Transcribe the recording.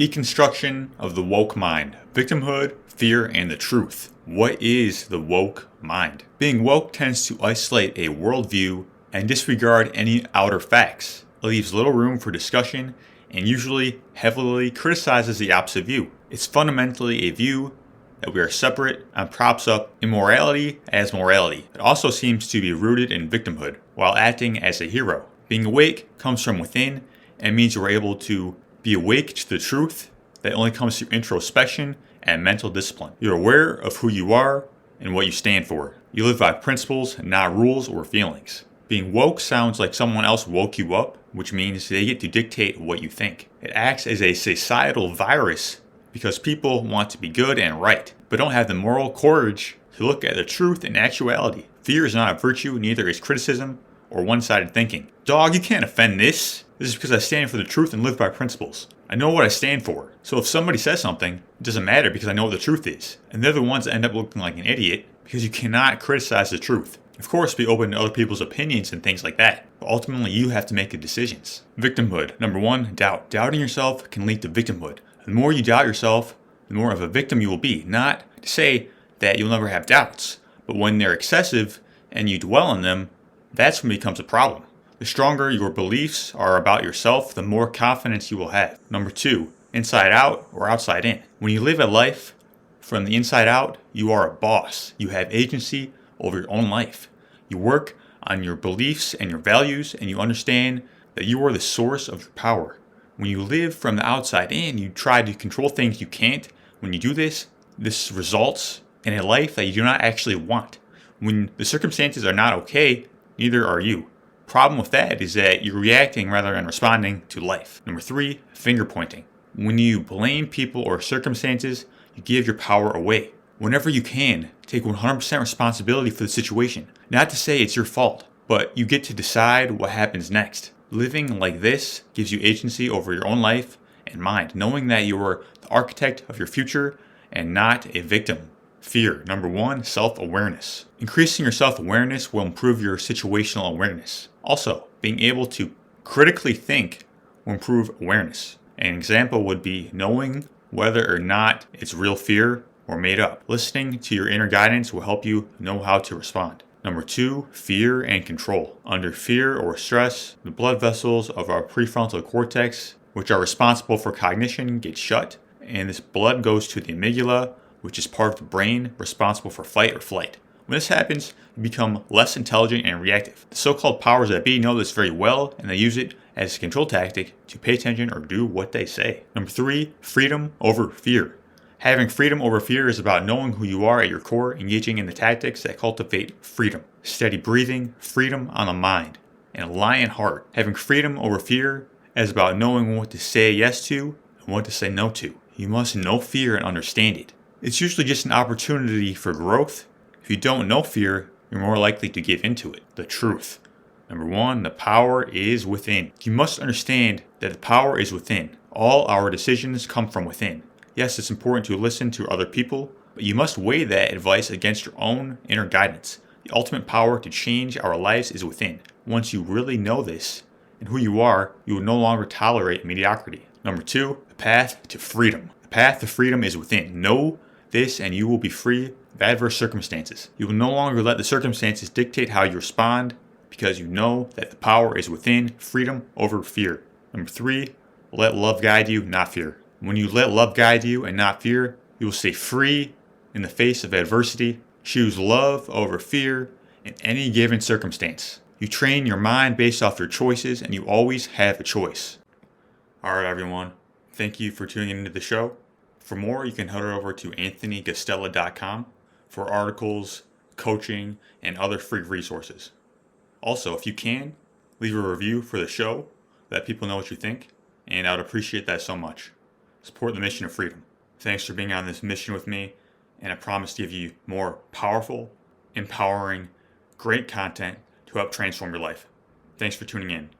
Deconstruction of the woke mind. Victimhood, fear, and the truth. What is the woke mind? Being woke tends to isolate a worldview and disregard any outer facts. It leaves little room for discussion and usually heavily criticizes the opposite view. It's fundamentally a view that we are separate and props up immorality as morality. It also seems to be rooted in victimhood while acting as a hero. Being awake comes from within and means you are able to be awake to the truth that only comes through introspection and mental discipline. You're aware of who you are and what you stand for. You live by principles, not rules or feelings. Being woke sounds like someone else woke you up, which means they get to dictate what you think. It acts as a societal virus because people want to be good and right, but don't have the moral courage to look at the truth and actuality. Fear is not a virtue, neither is criticism or one-sided thinking. Dog, you can't offend this. This is because I stand for the truth and live by principles. I know what I stand for. So if somebody says something, it doesn't matter because I know what the truth is. And they're the ones that end up looking like an idiot because you cannot criticize the truth. Of course, be open to other people's opinions and things like that. But ultimately, you have to make the decisions. Victimhood. Number one, doubt. Doubting yourself can lead to victimhood. The more you doubt yourself, the more of a victim you will be. Not to say that you'll never have doubts, but when they're excessive and you dwell on them, that's when it becomes a problem. The stronger your beliefs are about yourself, the more confidence you will have. Number two, inside out or outside in. When you live a life from the inside out, you are a boss. You have agency over your own life. You work on your beliefs and your values, and you understand that you are the source of your power. When you live from the outside in, you try to control things you can't. When you do this, this results in a life that you do not actually want. When the circumstances are not okay, neither are you. Problem with that is that you're reacting rather than responding to life. Number three, finger pointing. When you blame people or circumstances, you give your power away. Whenever you can, take 100% responsibility for the situation. Not to say it's your fault, but you get to decide what happens next. Living like this gives you agency over your own life and mind, knowing that you are the architect of your future and not a victim. Fear. Number one, self-awareness. Increasing your self-awareness will improve your situational awareness. Also, being able to critically think will improve awareness. An example would be knowing whether or not it's real fear or made up. Listening to your inner guidance will help you know how to respond. Number two, fear and control. Under fear or stress, the blood vessels of our prefrontal cortex, which are responsible for cognition, get shut, and this blood goes to the amygdala, which is part of the brain responsible for fight or flight. When this happens, you become less intelligent and reactive. The so-called powers that be know this very well, and they use it as a control tactic to pay attention or do what they say. Number three, freedom over fear. Having freedom over fear is about knowing who you are at your core, engaging in the tactics that cultivate freedom. Steady breathing, freedom on the mind, and a lion heart. Having freedom over fear is about knowing what to say yes to and what to say no to. You must know fear and understand it. It's usually just an opportunity for growth. If you don't know fear, you're more likely to give into it. The truth. Number one, the power is within. You must understand that the power is within. All our decisions come from within. Yes, it's important to listen to other people, but you must weigh that advice against your own inner guidance. The ultimate power to change our lives is within. Once you really know this and who you are, you will no longer tolerate mediocrity. Number two, the path to freedom. The path to freedom is within. Know this and you will be free of adverse circumstances. You will no longer let the circumstances dictate how you respond because you know that the power is within. Freedom over fear. Number three, let love guide you, not fear. When you let love guide you and not fear, you will stay free in the face of adversity. Choose love over fear in any given circumstance. You train your mind based off your choices and you always have a choice. Alright everyone, thank you for tuning into the show. For more, you can head over to anthonygastella.com for articles, coaching, and other free resources. Also, if you can, leave a review for the show, let people know what you think, and I would appreciate that so much. Support the mission of freedom. Thanks for being on this mission with me, and I promise to give you more powerful, empowering, great content to help transform your life. Thanks for tuning in.